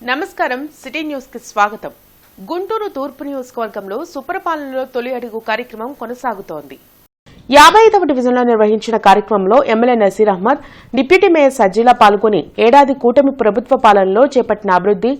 నమస్కారం city news కి స్వాగతం. గుంటూరు తూర్పు నియోజకవర్గంలో సుపరిపాలనలో తొలి అడుగు కార్యక్రమం కొనసాగుతోంది. 55వ డివిజన్లో నిర్వహించిన కార్యక్రమంలో MLA Naseer Ahmed, deputy mayor Sajjila పాల్గొని ఏడాది కూటమి ప్రభుత్వ పాలనలో చేపట్టిన అభివృద్ది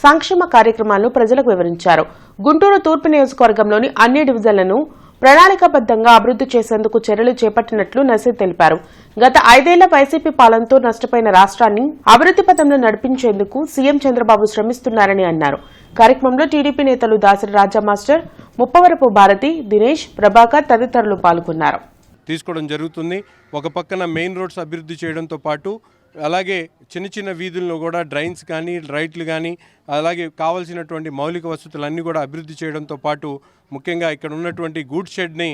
సంక్షేమ కార్యక్రమాలను ప్రజలకు వివరించారు. గుంటూరు తూర్పు నియోజకవర్గంలోని అన్ని డివిజన్లను ప్రణాళికాబద్దంగా అభివృద్ది చేసేందుకు చర్యలు చేపట్టినట్లు నసీర్ తెలిపారు. గత 5 ఏళ్ల వైసీపీ పాలనతో నష్టపోయిన రాష్ట్రాన్ని అభివృద్ది పథంలో నడిపించేందుకు సీఎం చంద్రబాబు శ్రమిస్తున్నారని అన్నారు. కార్యక్రమంలో టీడీపీ నేతలు దాసరి రాజా మాస్టర్, ముప్పవరపు భారతి, దినేష్, ప్రభాకర్ తదితరులు పాల్గొన్నారు. తీసుకోవడం జరుగుతుంది. ఒక పక్కన మెయిన్ రోడ్స్ అభివృద్ధి చేయడంతో పాటు అలాగే చిన్న చిన్న వీధుల్లో కూడా డ్రైన్స్ కానీ లైట్లు కానీ అలాగే కావాల్సినటువంటి మౌలిక వసతులన్నీ కూడా అభివృద్ధి చేయడంతో పాటు ముఖ్యంగా ఇక్కడ ఉన్నటువంటి గూడ్స్ షెడ్ని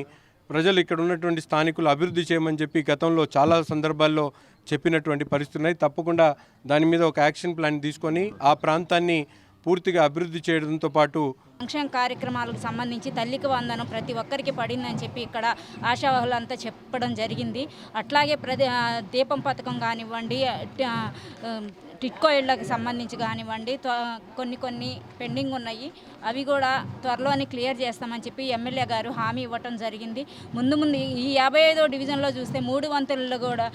ప్రజలు ఇక్కడ ఉన్నటువంటి స్థానికులు అభివృద్ధి చేయమని చెప్పి గతంలో చాలా సందర్భాల్లో చెప్పినటువంటి పరిస్థితులు ఉన్నాయి. తప్పకుండా దాని మీద ఒక యాక్షన్ ప్లాన్ తీసుకొని ఆ ప్రాంతాన్ని పూర్తిగా అభివృద్ధి చేయడంతో పాటు సంక్షేమ కార్యక్రమాలకు సంబంధించి తల్లికి వందనం ప్రతి ఒక్కరికి పడిందని చెప్పి ఇక్కడ ఆశావాహులంతా చెప్పడం జరిగింది. అట్లాగే దీపం పథకం కానివ్వండి, టిట్కో ఇళ్లకు సంబంధించి కానివ్వండి, కొన్ని పెండింగ్ ఉన్నాయి. అవి కూడా త్వరలోనే క్లియర్ చేస్తామని చెప్పి ఎమ్మెల్యే గారు హామీ ఇవ్వటం జరిగింది. ముందు ఈ 55వ డివిజన్లో చూస్తే 3 వంతులలో కూడా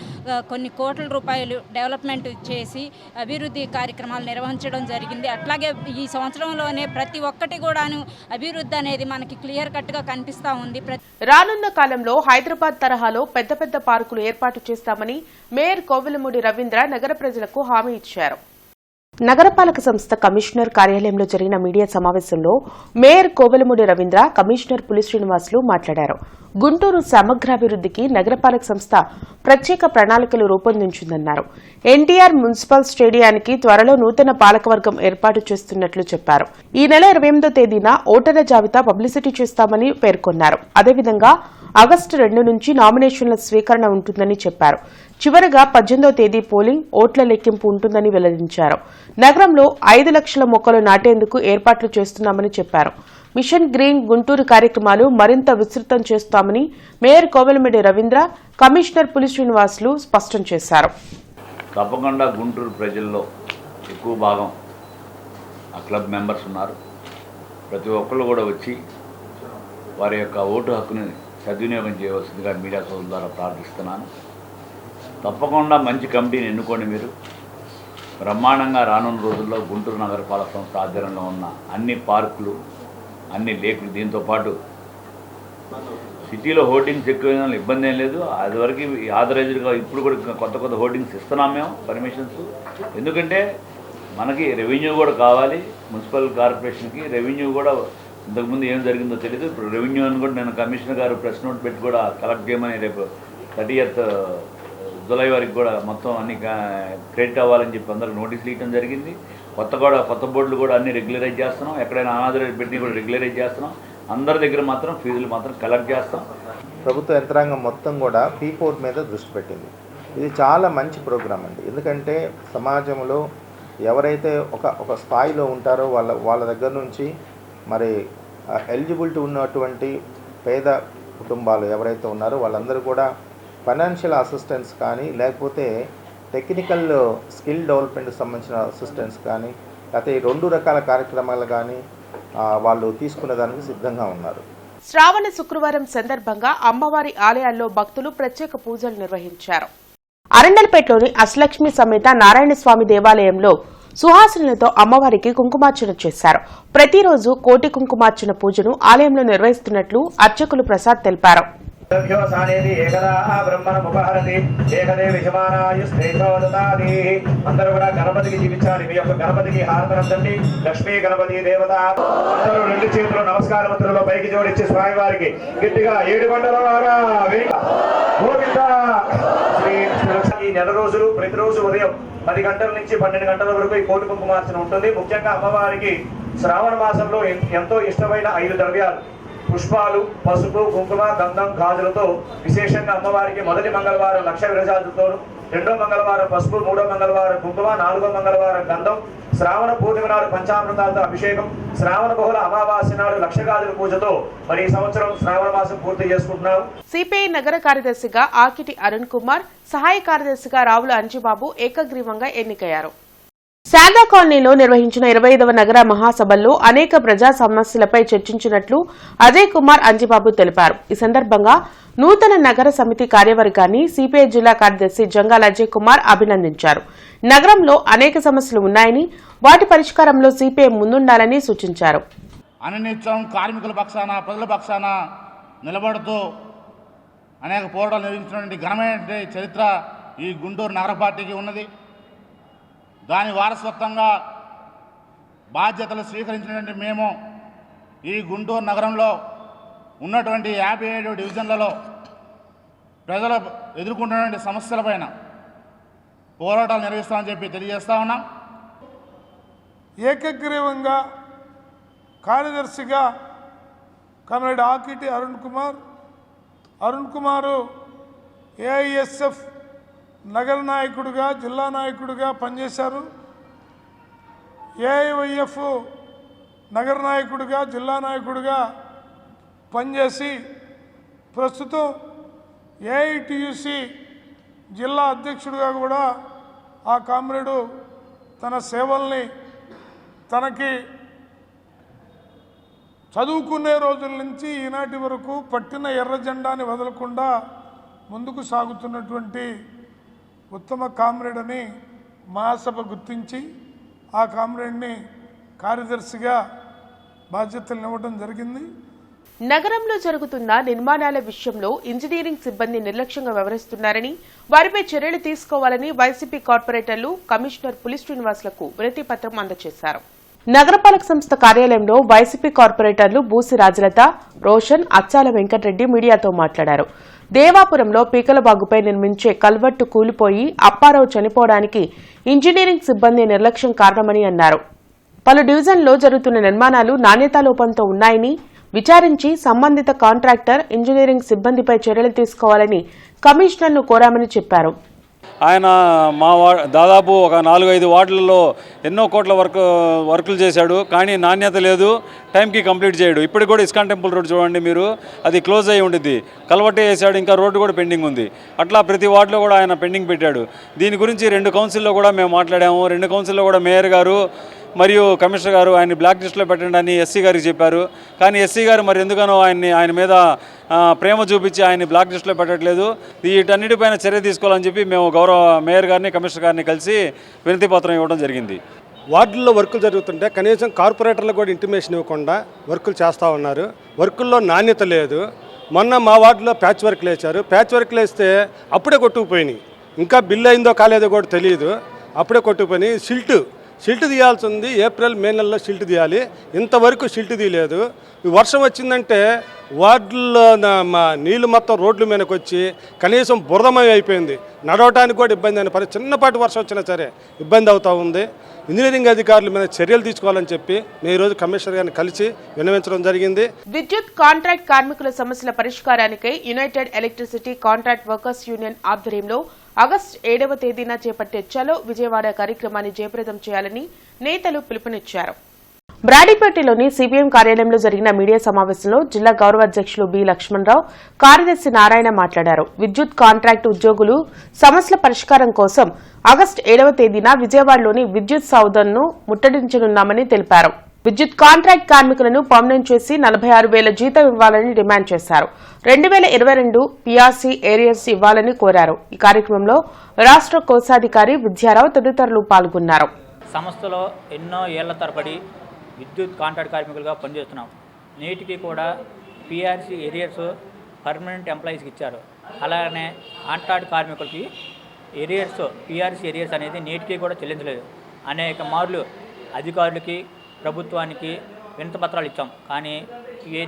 కొన్ని కోట్ల రూపాయలు డెవలప్మెంట్ చేసి అభివృద్ధి కార్యక్రమాలు నిర్వహించడం జరిగింది. అట్లాగే ఈ సంవత్సరంలోనే ప్రతి ఒక్కటి కూడాను అభివృద్ధి అనేది మనకి క్లియర్ కట్గా కనిపిస్తూ ఉంది. రానున్న కాలంలో హైదరాబాద్ తరహాలో పెద్ద పెద్ద పార్కులు ఏర్పాటు చేస్తామని మేయర్ కోవెలమూడి రవీంద్ర నగర ప్రజలకు హామీ ఇచ్చారు. నగరపాలక సంస్థ కమిషనర్ కార్యాలయంలో జరిగిన మీడియా సమావేశంలో మేయర్ కోవెలమూడి రవీంద్ర, కమిషనర్ పులి శ్రీనివాసులు మాట్లాడారు. గుంటూరు సమగ్రాభివృద్దికి నగరపాలక సంస్థ ప్రత్యేక ప్రణాళికలు రూపొందించిందన్నారు. ఎన్టీఆర్ మున్సిపల్ స్టేడియానికి త్వరలో నూతన పాలకవర్గం ఏర్పాటు చేస్తున్నట్లు చెప్పారు. ఈ నెల 28వ తేదీన ఓటర్ల జాబితా పబ్లిసిటీ చేస్తామని పేర్కొన్నారు. అదేవిధంగా ఆగస్టు 2 నుంచి నామినేషన్ల స్వీకరణ ఉంటుందని చెప్పారు. చివరగా 18వ తేదీ పోలింగ్, ఓట్ల లెక్కింపు ఉంటుందని వెల్లడించారు. నగరంలో 5 లక్షల మొక్కలు నాటేందుకు ఏర్పాట్లు చేస్తున్నామని చెప్పారు. మిషన్ గ్రీన్ గుంటూరు కార్యక్రమాలు మరింత విస్తృతం చేస్తామని మేయర్ కోవెలమూడి రవీంద్ర, కమిషనర్ పులి శ్రీనివాసులు స్పష్టం చేశారు. తప్పకుండా గుంటూరు ప్రజల్లో ఎక్కువ భాగం ఆ క్లబ్ మెంబర్స్ ఉన్నారు. ప్రతి ఒక్కళ్ళు కూడా వచ్చి వారి యొక్క ఓటు హక్కుని సద్వినియోగం చేయవలసిందిగా మీడియా సోదరుల ద్వారా ప్రార్థిస్తున్నాను. తప్పకుండా మంచి కమిటీని ఎన్నుకోండి. మీరు బ్రహ్మాండంగా రానున్న రోజుల్లో గుంటూరు నగరపాలక సంస్థ ఆధ్వర్యంలో ఉన్న అన్ని పార్కులు, అన్ని లేకులు, దీంతోపాటు సిటీలో హోర్డింగ్స్ ఎక్కువ ఇబ్బంది ఏం లేదు. అదివరకు ఆథరైజ్డ్గా ఇప్పుడు కూడా కొత్త హోర్డింగ్స్ ఇస్తున్నాం మేము పర్మిషన్స్. ఎందుకంటే మనకి రెవెన్యూ కూడా కావాలి. మున్సిపల్ కార్పొరేషన్కి రెవెన్యూ కూడా ఇంతకుముందు ఏం జరిగిందో తెలియదు. ఇప్పుడు రెవెన్యూ అని కూడా నేను కమిషనర్ గారు ప్రెస్ నోట్ పెట్టి కూడా కలెక్ట్ చేయమని రేపు 30th జూలై వరకు కూడా మొత్తం అన్ని క్రెడిట్ అవ్వాలని చెప్పి అందరికి నోటీసులు ఇవ్వడం జరిగింది. కొత్త బోర్డులు కూడా అన్ని రెగ్యులరైజ్ చేస్తున్నాం. ఎక్కడైనా అనాథరైజ్ పెట్టి కూడా రెగ్యులరైజ్ చేస్తున్నాం. అందరి దగ్గర మాత్రం ఫీజులు మాత్రం కలెక్ట్ చేస్తాం. ప్రభుత్వ యంత్రాంగం మొత్తం కూడా P4 మీద దృష్టి పెట్టింది. ఇది చాలా మంచి ప్రోగ్రాం అండి. ఎందుకంటే సమాజంలో ఎవరైతే ఒక స్థాయిలో ఉంటారో వాళ్ళ దగ్గర నుంచి మరి ఎలిజిబిలిటీ ఉన్నటువంటి పేద కుటుంబాలు ఎవరైతే ఉన్నారో వాళ్ళందరూ కూడా ఫైనాన్షియల్ అసిస్టెన్స్ కానీ, లేకపోతే టెక్నికల్ స్కిల్ డెవలప్మెంట్కి సంబంధించిన అసిస్టెన్స్ కానీ, లేకపోతే ఈ 2 రకాల కార్యక్రమాలు కానీ వాళ్ళు తీసుకునే దానికి సిద్ధంగా ఉన్నారు. శ్రావణ శుక్రవారం సందర్భంగా అమ్మవారి ఆలయాల్లో భక్తులు ప్రత్యేక పూజలు నిర్వహించారు. అరండల్పేటలోని అష్టలక్ష్మి సమేత నారాయణస్వామి దేవాలయంలో సుహాసినులతో అమ్మవారికి కుంకుమార్చన చేశారు. ప్రతిరోజు కోటి కుంకుమార్చన పూజను ఆలయంలో నిర్వహిస్తున్నట్లు అర్చకులు ప్రసాద్ తెలిపారు. అందరూ కూడా గణపతికి జీవించాలి. మీ యొక్క గణపతికి హారతనండి. లక్ష్మీ గణపతి దేవత అందరూ 2 చేతులు నమస్కార ముద్రలో పైకి జోడించి స్వామి వారికి గట్టిగా 7 గంటల వారా ఈ నెల రోజులు ప్రతిరోజు ఉదయం 10 గంటల నుంచి 12 గంటల వరకు ఈ కోటి కుంకుమార్చన ఉంటుంది. ముఖ్యంగా అమ్మవారికి శ్రావణ మాసంలో ఎంతో ఇష్టమైన 5 ద్రవ్యాలు, పుష్పాలు, పసుపు, కుంకుమ, గంధం, గాజులతో విశేషంగా అమ్మవారికి మొదటి మంగళవారం లక్ష విరజాలతోనూ, 2వ మంగళవారం పసుపు, 3వ మంగళవారం కుంకుమ, 4వ మంగళవారం గంధం, శ్రావణ పూర్ణిమ నాడు పంచామృతాలతో అభిషేకం, శ్రావణ బహుళ అమావాస్య నాడు లక్షగాజుల పూజతో మరి ఈ సంవత్సరం శ్రావణ మాసం పూర్తి చేసుకుంటున్నాం. సిపిఐ నగర కార్యదర్శిగా ఆకిటి అరుణ్ కుమార్, సహాయ కార్యదర్శిగా రావుల అంజిబాబు ఏకగ్రీవంగా ఎన్నికయ్యారు. శారదా కాలనీలో నిర్వహించిన 25వ నగర మహాసభల్లో అనేక ప్రజా సమస్యలపై చర్చించినట్లు అజయ్ కుమార్ అంజిబాబు తెలిపారు. ఈ సందర్భంగా నూతన నగర సమితి కార్యవర్గాన్ని సిపిఐ జిల్లా కార్యదర్శి జంగాల అజయ్ కుమార్ అభినందించారు. నగరంలో అనేక సమస్యలు ఉన్నాయని వాటి పరిష్కారంలో సిపిఐ ముందుండాలని సూచించారు. అనునిత్యం కార్మికుల పక్షాన ప్రజల పక్షాన నిలబడుతూ అనేక పోరాటాలు నిర్వహించినటువంటి ఘనమైన చరిత్ర ఈ గుంటూరు నగర పార్టీకి ఉన్నది. దాని వారసత్వంగా బాధ్యతలు స్వీకరించినటువంటి మేము ఈ గుంటూరు నగరంలో ఉన్నటువంటి 57 డివిజన్లలో ప్రజలు ఎదుర్కొంటున్నటువంటి సమస్యలపైన పోరాటాలు నిర్వహిస్తామని చెప్పి తెలియజేస్తా ఉన్నాం. ఏకగ్రీవంగా కార్యదర్శిగా కామ్రేడ్ ఆకిటి అరుణ్ కుమారు ఏఐఎస్ఎఫ్ నగర నాయకుడిగా జిల్లా నాయకుడిగా పనిచేశారు. ఏఐవైఎఫ్ నగర నాయకుడిగా జిల్లా నాయకుడిగా పనిచేసి ప్రస్తుతం ఏఐటియుసి జిల్లా అధ్యక్షుడిగా కూడా ఆ కామ్రేడు తన సేవల్ని తనకి చదువుకునే రోజుల నుంచి ఈనాటి వరకు పట్టిన ఎర్ర జెండాని వదలకుండా ముందుకు సాగుతున్నటువంటి ఉత్తమ కామ్రేడ్ అని మహాసభ గుర్తించి ఆ కామ్రేడ్ని కార్యదర్శిగా బాధ్యతలు ఇవ్వడం జరిగింది. నగరంలో జరుగుతున్న నిర్మాణాల విషయంలో ఇంజనీరింగ్ సిబ్బంది నిర్లక్ష్యంగా వ్యవహరిస్తున్నారని వారిపై చర్యలు తీసుకోవాలని వైసీపీ కార్పొరేటర్లు కమిషనర్ పులి శ్రీనివాసులకు వినతి పత్రం అందజేశారు. నగరపాలక సంస్థ కార్యాలయంలో వైసీపీ కార్పొరేటర్లు బూసి రాజలత, రోషన్, అచ్చాల వెంకటరెడ్డి మీడియాతో మాట్లాడారు. దేవాపురంలో పీకలబాగుపై నిర్మించే కల్వర్టు కూలిపోయి అప్పారావు చనిపోవడానికి ఇంజనీరింగ్ సిబ్బంది నిర్లక్ష్యం కారణమని అన్నారు. పలు డివిజన్లో జరుగుతున్న నిర్మాణాలు నాణ్యతాలోపంతో ఉన్నాయని విచారించి సంబంధిత కాంట్రాక్టర్ ఇంజనీరింగ్ సిబ్బందిపై చర్యలు తీసుకోవాలని కమిషనర్ను కోరామని చెప్పారు. ఆయన దాదాపు ఒక 4-5 వార్డులలో ఎన్నో కోట్ల వర్కులు చేశాడు. కానీ నాణ్యత లేదు, టైంకి కంప్లీట్ చేయడు. ఇప్పటికి కూడా ఇస్కాన్ టెంపుల్ రోడ్ చూడండి మీరు, అది క్లోజ్ అయ్యి ఉండిద్ది. కలవట్టే వేసాడు, ఇంకా రోడ్డు కూడా పెండింగ్ ఉంది. అట్లా ప్రతి వార్డులో కూడా ఆయన పెండింగ్ పెట్టాడు. దీని గురించి 2 కౌన్సిల్లో కూడా మేము మాట్లాడాము. 2 కౌన్సిల్లో కూడా మేయర్ గారు మరియు కమిషనర్ గారు ఆయన బ్లాక్ లిస్ట్లో పెట్టండి అని ఎస్సీ గారికి చెప్పారు. కానీ ఎస్సీ గారు మరి ఎందుకనో ఆయన మీద ప్రేమ చూపించి ఆయన బ్లాక్ లిస్ట్లో పెట్టట్లేదు. వీటన్నిటిపైన చర్య తీసుకోవాలని చెప్పి మేము గౌరవ మేయర్ గారిని కమిషనర్ గారిని కలిసి వినతి పత్రం ఇవ్వడం జరిగింది. వార్డుల్లో వర్కులు జరుగుతుంటే కనీసం కార్పొరేటర్లకు కూడా ఇంటిమేషన్ ఇవ్వకుండా వర్కులు చేస్తూ ఉన్నారు. వర్కుల్లో నాణ్యత లేదు. మొన్న మా వార్డులో ప్యాచ్ వర్క్లు వేశారు. ప్యాచ్ వర్క్లు వేస్తే అప్పుడే కొట్టుకుపోయినాయి. ఇంకా బిల్లు అయిందో కాలేదో కూడా తెలియదు. అప్పుడే కొట్టుకుపోయినాయి. షిల్ట్ తీయాల్సి ఉంది. ఏప్రిల్ మే నెలలో షిల్ట్ తీయాలి. ఇంతవరకు షిల్ట్ తీయలేదు. వర్షం వచ్చిందంటే వార్డుల్లో నీళ్ళు మొత్తం రోడ్ల మీదకి వచ్చి కనీసం బురదమయం అయిపోయింది. నడవటానికి కూడా ఇబ్బంది అని చిన్నపాటి వర్షం వచ్చినా సరే ఇబ్బంది అవుతూ ఉంది. ఇంజనీరింగ్ అధికారుల మీద చర్యలు తీసుకోవాలని చెప్పి నేను ఈరోజు కమిషనర్ గారిని కలిసి విన్నవించడం జరిగింది. విద్యుత్ కాంట్రాక్ట్ కార్మికుల సమస్యల పరిష్కారానికై united electricity contract workers union ఆధ్వర్యంలో ఆగస్టు 7వ తేదీన చేపట్టే చలో విజయవాడ కార్యక్రమాన్ని జయప్రదం చేయాలని నేతలు పిలుపునిచ్చారు. బ్రాడీపేటలోని సిపిఎం కార్యాలయంలో జరిగిన మీడియా సమావేశంలో జిల్లా గౌరవ అధ్యక్షులు బి లక్ష్మణరావు, కార్యదర్శి నారాయణ మాట్లాడారు. విద్యుత్ కాంట్రాక్టు ఉద్యోగులు సమస్యల పరిష్కారం కోసం ఆగస్టు 7వ తేదీన విజయవాడలోని విద్యుత్ సౌధను ముట్టడించనున్నామని తెలిపారు. విద్యుత్ కాంట్రాక్ట్ కార్మికులను పర్మనెంట్ చేసి 46,000 జీతం ఇవ్వాలని డిమాండ్ చేశారు. 2022 పీఆర్సీ ఏరియర్స్ ఇవ్వాలని కోరారు. ఈ కార్యక్రమంలో రాష్ట్ర కోశాధికారి విద్యారావు తదితరులు పాల్గొన్నారు. సంస్థలో ఎన్నో ఏళ్ల తరబడి విద్యుత్ కాంట్రాక్ట్ కార్మికులుగా పనిచేస్తున్నాం. నేటికి కూడా పీఆర్సీ ఏరియర్స్ పర్మనెంట్ ఎంప్లాయీస్కి ఇచ్చారు. అలాగనే కాంట్రాక్ట్ కార్మికులకి పీఆర్సీ ఏరియర్స్ అనేది నేటికి కూడా చెల్లించలేదు. అనేక మార్లు అధికారులకి ప్రభుత్వానికి వినతి పత్రాలు ఇచ్చాం. కానీ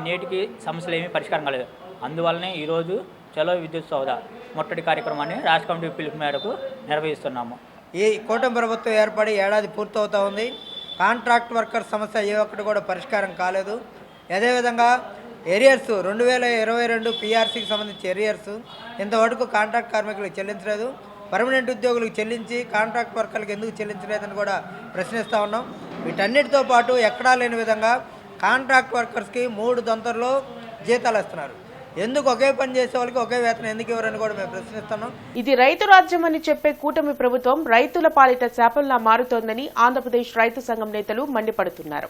నేటికి సమస్యలు ఏమీ పరిష్కారం కాలేదు. అందువల్లనే ఈరోజు చలో విద్యుత్ సౌధ ముట్టడి కార్యక్రమాన్ని రాష్ట్ర కమిటీ పిలుపు మేరకు నిర్వహిస్తున్నాము. ఈ కూటమి ప్రభుత్వం ఏర్పడి ఏడాది పూర్తవుతూ ఉంది. కాంట్రాక్ట్ వర్కర్స్ సమస్య ఏ ఒక్కటి కూడా పరిష్కారం కాలేదు. అదేవిధంగా ఏరియర్స్ 2022 పీఆర్సీకి సంబంధించి ఏరియర్స్ ఇంతవరకు కాంట్రాక్ట్ కార్మికులకు చెల్లించలేదు. పర్మనెంట్ ఉద్యోగులకు చెల్లించి కాంట్రాక్ట్ వర్కర్లకు ఎందుకు చెల్లించలేదని కూడా ప్రశ్నిస్తూ ఉన్నాం. వీటన్నిటితో పాటు ఎక్కడా లేని విధంగా కాంట్రాక్ట్ వర్కర్స్కి 3 దొంతర్లో జీతాలు ఇస్తున్నారు. ఎందుకు ఒకే పని చేసే వాళ్ళకి ఒకే వేతనం ఎందుకు ఇవ్వరని కూడా మేము ప్రశ్నిస్తున్నాం. ఇది రైతు రాజ్యం అని చెప్పే కూటమి ప్రభుత్వం రైతుల పాలిట శాపంలా మారుతోందని ఆంధ్రప్రదేశ్ రైతు సంఘం నేతలు మండిపడుతున్నారు.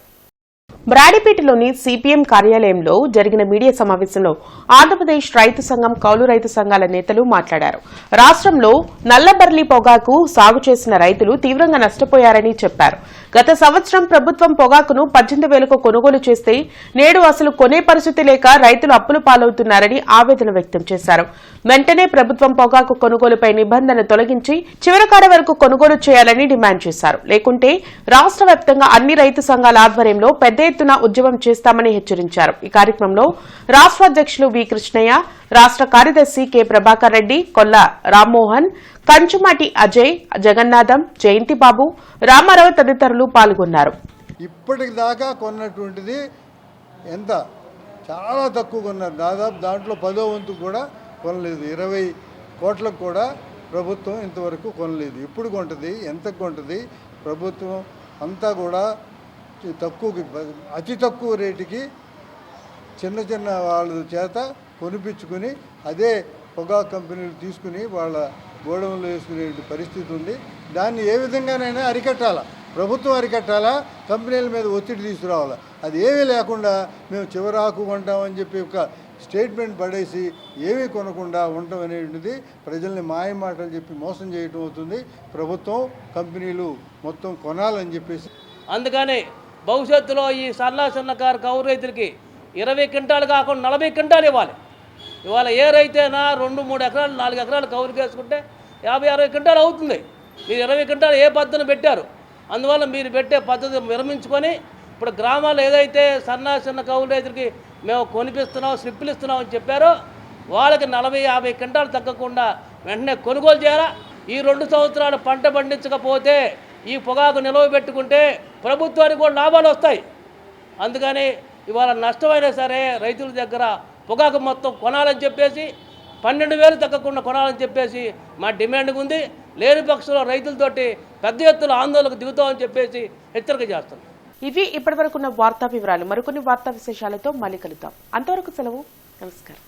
బ్రాడిపేటలోని సిపిఎం కార్యాలయంలో జరిగిన మీడియా సమావేశంలో ఆంధ్రప్రదేశ్ రైతు సంఘం, కౌలు రైతు సంఘాల నేతలు మాట్లాడారు. రాష్ట్రంలో నల్లబర్లీ పొగాకు సాగు చేసిన రైతులు తీవ్రంగా నష్టపోయారని చెప్పారు. గత సంవత్సరం ప్రభుత్వం పొగాకును 18,000కు కొనుగోలు చేస్తే నేడు అసలు కొనే పరిస్థితి లేక రైతులు అప్పుల పాలవుతున్నారని ఆవేదన వ్యక్తం చేశారు. వెంటనే ప్రభుత్వం పొగాకు కొనుగోలుపై నిబంధన తొలగించి చివరికాడ వరకు కొనుగోలు చేయాలని డిమాండ్ చేశారు. లేకుంటే రాష్ట్ర వ్యాప్తంగా అన్ని రైతు సంఘాల ఆధ్వర్యంలో పెద్ద ఎత్తున ఉద్యమం చేస్తామని హెచ్చరించారు. ఈ కార్యక్రమంలో రాష్ట్ర అధ్యక్షులు వి కృష్ణయ్య, రాష్ట్ర కార్యదర్శి కె ప్రభాకర్ రెడ్డి, కొల్ల రామ్మోహన్, కంచుమాటి అజయ్, జగన్నాథం, జయంతిబాబు, రామారావు తదితరులు పాల్గొన్నారు. ఇప్పటిదాకా కొన్నటువంటిది ఎంత చాలా తక్కువ కొన్నారు. దాదాపు దాంట్లో 10వ వంతు కూడా కొనలేదు. 20 కోట్లకు కూడా ప్రభుత్వం ఇంతవరకు కొనలేదు. ఎప్పుడు కొంటుంది, ఎంత కొంటుంది? ప్రభుత్వం అంతా కూడా అతి తక్కువ రేటుకి చిన్న వాళ్ళ చేత కొనిపించుకుని అదే పొగాకు కంపెనీలు తీసుకుని వాళ్ళ గోడౌన్లో వేసుకునే పరిస్థితి ఉంది. దాన్ని ఏ విధంగానైనా అరికట్టాలా, ప్రభుత్వం అరికట్టాలా, కంపెనీల మీద ఒత్తిడి తీసుకురావాలా. అది ఏమీ లేకుండా మేము చివరాకు కొంటామని చెప్పి ఒక స్టేట్మెంట్ పడేసి ఏమీ కొనకుండా ఉండటం అనేటువంటిది ప్రజల్ని మాయ మాటలు చెప్పి మోసం చేయటం అవుతుంది. ప్రభుత్వం కంపెనీలు మొత్తం కొనాలని చెప్పేసి అందుకని భవిష్యత్తులో ఈ సన్నకారు కౌలు రైతులకి 20 క్వింటాలు కాకుండా 40 క్వింటాలు ఇవ్వాలి. ఇవాళ ఏ రైతైనా 2-3 ఎకరాలు 4 ఎకరాలు కౌలుకి వేసుకుంటే 50-60 క్వింటాలు అవుతుంది. మీరు 20 క్వింటాలు ఏ పద్ధతిని పెట్టారు? అందువల్ల మీరు పెట్టే పద్ధతి విరమించుకొని ఇప్పుడు గ్రామాల్లో ఏదైతే సన్న కౌలు రైతులకి మేము కొనిపిస్తున్నాం, స్లిప్పులు ఇస్తున్నాం అని చెప్పారో వాళ్ళకి 40-50 క్వింటాలు తగ్గకుండా వెంటనే కొనుగోలు చేయాలా. ఈ 2 సంవత్సరాలు పంట పండించకపోతే ఈ పొగాకు నిల్వ పెట్టుకుంటే ప్రభుత్వానికి కూడా లాభాలు వస్తాయి. అందుకని ఇవాళ నష్టమైనా సరే రైతుల దగ్గర పొగాకు మొత్తం కొనాలని చెప్పేసి 12,000 తగ్గకుండా కొనాలని చెప్పేసి మా డిమాండ్ ఉంది. లేని పక్షంలో రైతులతోటి పెద్ద ఎత్తున ఆందోళనకు దిగుతామని చెప్పేసి హెచ్చరిక చేస్తాం. ఇవి ఇప్పటివరకున్న వార్తా వివరాలు. మరికొన్ని వార్తా విశేషాలతో మళ్ళీ కలుద్దాం. అంతవరకు సెలవు. నమస్కారం.